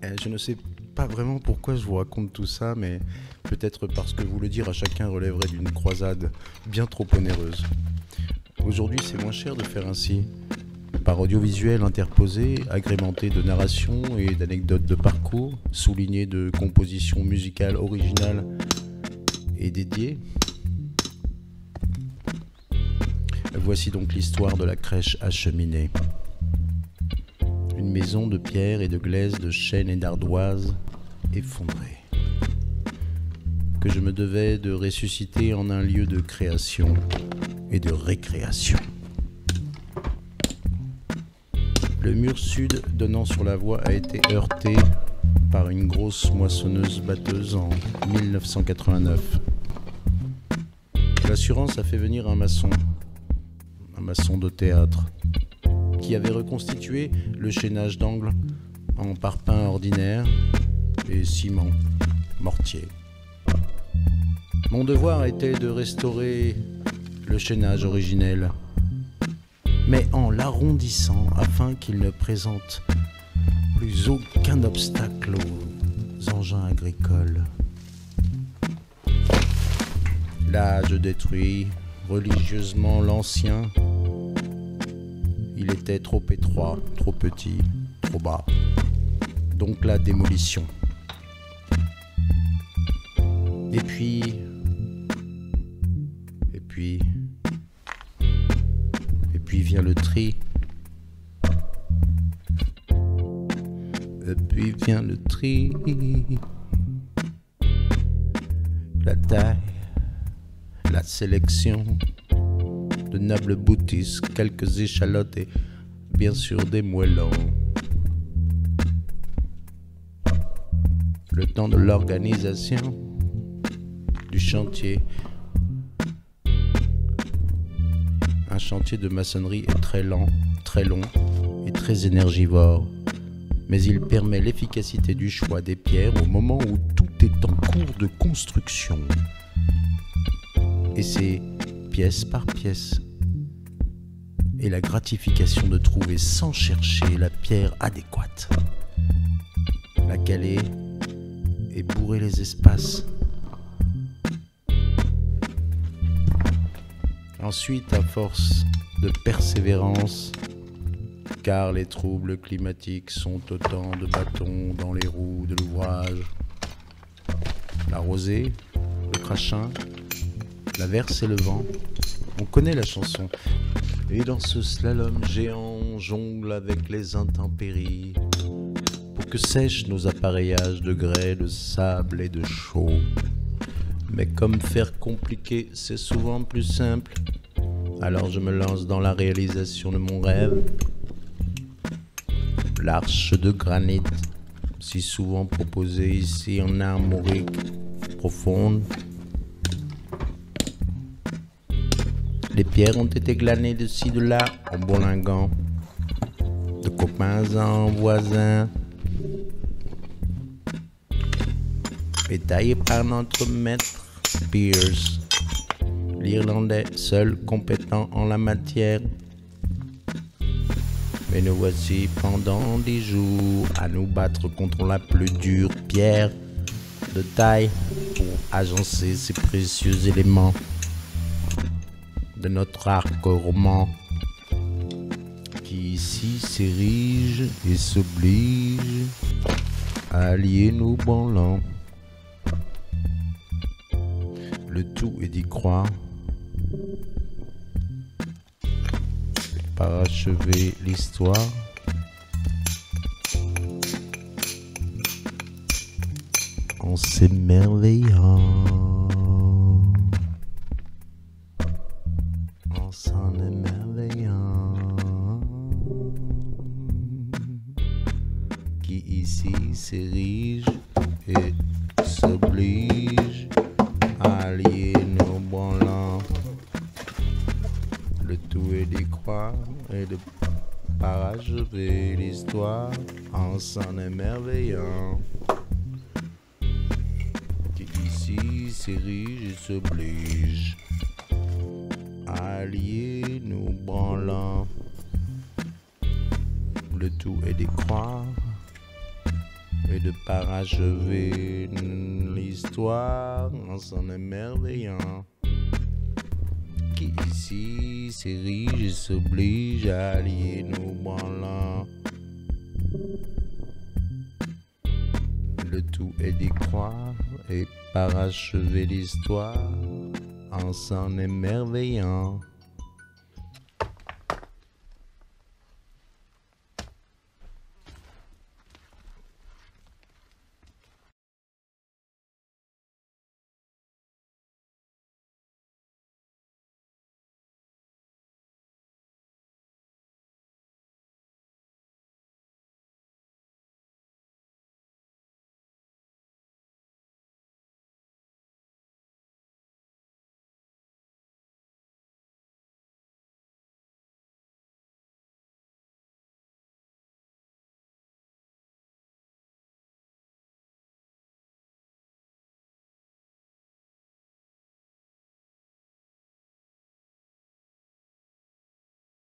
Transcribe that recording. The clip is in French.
Je ne sais pas vraiment pourquoi je vous raconte tout ça, mais peut-être parce que vous le dire à chacun relèverait d'une croisade bien trop onéreuse. Aujourd'hui, c'est moins cher de faire ainsi. Par audiovisuel interposé, agrémenté de narration et d'anecdotes de parcours, souligné de compositions musicales originales et dédiées. Voici donc l'histoire de la crèche à cheminée. Une maison de pierre et de glaise, de chêne et d'ardoise effondrée, que je me devais de ressusciter en un lieu de création et de récréation. Le mur sud donnant sur la voie a été heurté par une grosse moissonneuse-batteuse en 1989. L'assurance a fait venir un maçon de théâtre, qui avait reconstitué le chaînage d'angle en parpaing ordinaire et ciment mortier. Mon devoir était de restaurer le chaînage originel, mais en l'arrondissant afin qu'il ne présente plus aucun obstacle aux engins agricoles. Là, je détruis religieusement l'ancien. Il était trop étroit, trop petit, trop bas. Donc la démolition. Et puis vient le tri. Et puis vient le tri. La taille, la sélection de nobles boutisses, quelques échalotes et bien sûr des moellons. Le temps de l'organisation du chantier. Un chantier de maçonnerie est très lent, très long et très énergivore, mais il permet l'efficacité du choix des pierres au moment où tout est en cours de construction. Et c'est pièce par pièce, et la gratification de trouver sans chercher la pierre adéquate, la caler et bourrer les espaces. Ensuite, à force de persévérance, car les troubles climatiques sont autant de bâtons dans les roues de l'ouvrage, la rosée, le crachin, l'averse et le vent, on connaît la chanson. Et dans ce slalom géant, on jongle avec les intempéries pour que sèchent nos appareillages de grès, de sable et de chaux. Mais comme faire compliqué, c'est souvent plus simple, alors je me lance dans la réalisation de mon rêve. L'arche de granit, si souvent proposée ici en armorique profonde. Les pierres ont été glanées de ci de là en bourlinguant, de copains en voisins, et taillées par notre maître Pierce, l'Irlandais seul compétent en la matière. Mais nous voici pendant 10 jours à nous battre contre la plus dure pierre de taille pour agencer ces précieux éléments de notre arc roman qui ici s'érige et s'oblige à allier nos branlants. Le tout est d'y croire, parachever l'histoire, en s'émerveillant, en s'en émerveillant, qui ici s'érige et s'oblige à allier nos branlants. Le tout est d'y croire et de parachever l'histoire en s'en émerveillant, qui ici s'érige et s'oblige à allier nos branlants. Le tout est d'y croire et de parachever l'histoire en s'en émerveillant. Qui ici s'érige et s'oblige à allier nos branlants. Le tout est d'y croire et parachever l'histoire en s'en émerveillant.